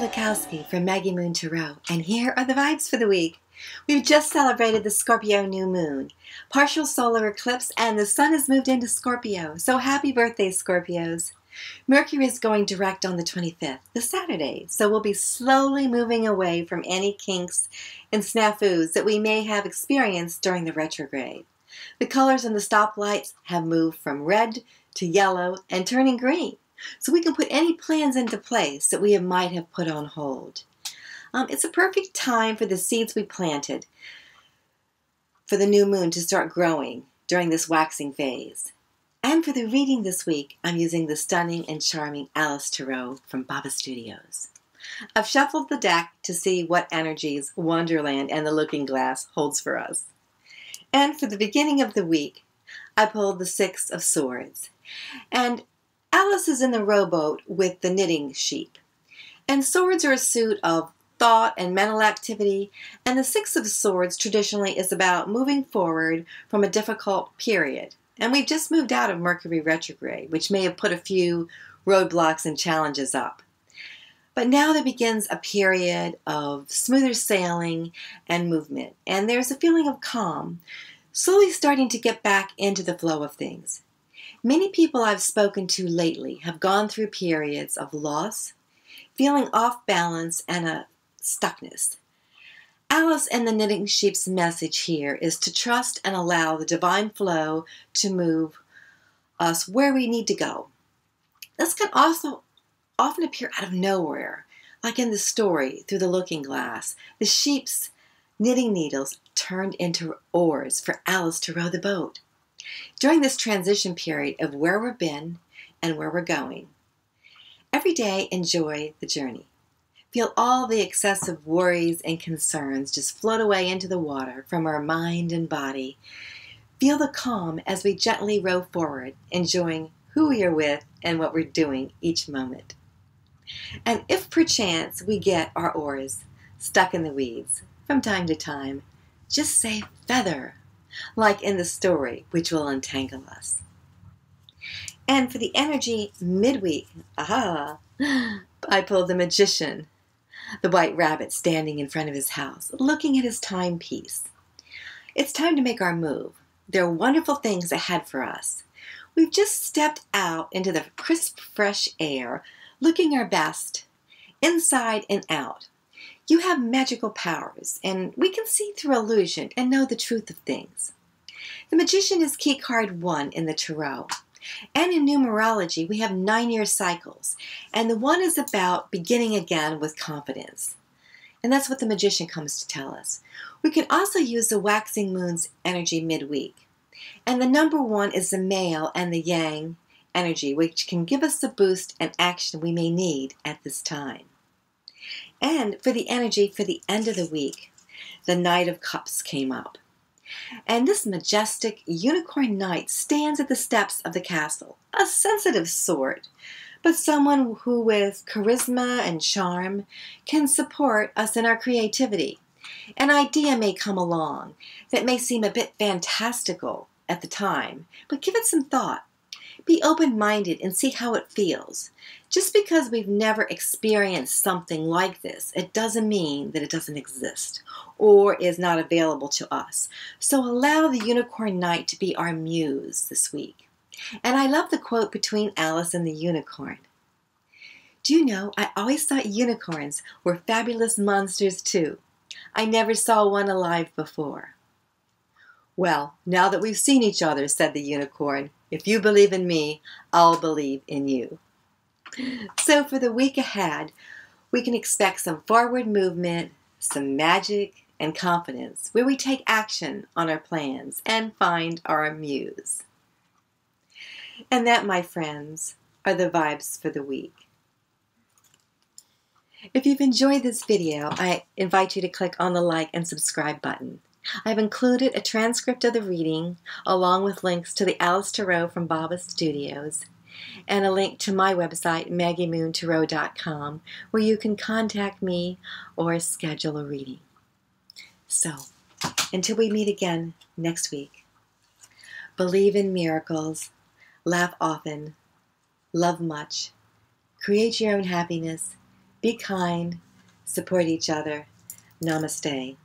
Lukowski from Maggie Moon Tarot, and here are the vibes for the week. We've just celebrated the Scorpio New Moon, partial solar eclipse, and the sun has moved into Scorpio, so happy birthday, Scorpios. Mercury is going direct on the 25th, the Saturday, so we'll be slowly moving away from any kinks and snafus that we may have experienced during the retrograde. The colors on the stoplights have moved from red to yellow and turning green, so we can put any plans into place that we might have put on hold. It's a perfect time for the seeds we planted for the new moon to start growing during this waxing phase. And for the reading this week, I'm using the stunning and charming Alice Tarot from Baba Studios. I've shuffled the deck to see what energies Wonderland and the Looking Glass holds for us. And for the beginning of the week, I pulled the Six of Swords. And Alice is in the rowboat with the knitting sheep. And swords are a suit of thought and mental activity, and the Six of Swords traditionally is about moving forward from a difficult period. And we've just moved out of Mercury Retrograde, which may have put a few roadblocks and challenges up. But now there begins a period of smoother sailing and movement, and there's a feeling of calm, slowly starting to get back into the flow of things. Many people I've spoken to lately have gone through periods of loss, feeling off balance, and a stuckness. Alice and the Knitting Sheep's message here is to trust and allow the divine flow to move us where we need to go. This can also often appear out of nowhere, like in the story Through the Looking Glass. The sheep's knitting needles turned into oars for Alice to row the boat. During this transition period of where we've been and where we're going, every day enjoy the journey. Feel all the excessive worries and concerns just float away into the water from our mind and body. Feel the calm as we gently row forward, enjoying who we are with and what we're doing each moment. And if perchance we get our oars stuck in the weeds from time to time, just say feather, like in the story, which will untangle us. And for the energy midweek, I pulled the Magician, the white rabbit standing in front of his house, looking at his timepiece. It's time to make our move. There are wonderful things ahead for us. We've just stepped out into the crisp, fresh air, looking our best, inside and out. You have magical powers, and we can see through illusion and know the truth of things. The Magician is key card 1 in the Tarot. And in numerology, we have 9-year cycles, and the one is about beginning again with confidence. And that's what the Magician comes to tell us. We can also use the waxing moon's energy midweek. And the number 1 is the male and the yang energy, which can give us the boost and action we may need at this time. And for the energy for the end of the week, the Knight of Cups came up. And this majestic unicorn knight stands at the steps of the castle, a sensitive sort, but someone who with charisma and charm can support us in our creativity. An idea may come along that may seem a bit fantastical at the time, but give it some thought. Be open-minded and see how it feels. Just because we've never experienced something like this, it doesn't mean that it doesn't exist or is not available to us. So allow the Unicorn Knight to be our muse this week. And I love the quote between Alice and the unicorn. Do you know, I always thought unicorns were fabulous monsters too. I never saw one alive before. Well, now that we've seen each other, said the unicorn, if you believe in me, I'll believe in you. So for the week ahead, we can expect some forward movement, some magic, and confidence, where we take action on our plans and find our muse. And that, my friends, are the vibes for the week. If you've enjoyed this video, I invite you to click on the like and subscribe button. I've included a transcript of the reading, along with links to the Alice Tarot from Baba Studios, and a link to my website, MaggieMoonTarot.com, where you can contact me or schedule a reading. So, until we meet again next week, believe in miracles, laugh often, love much, create your own happiness, Be kind. Support each other. Namaste.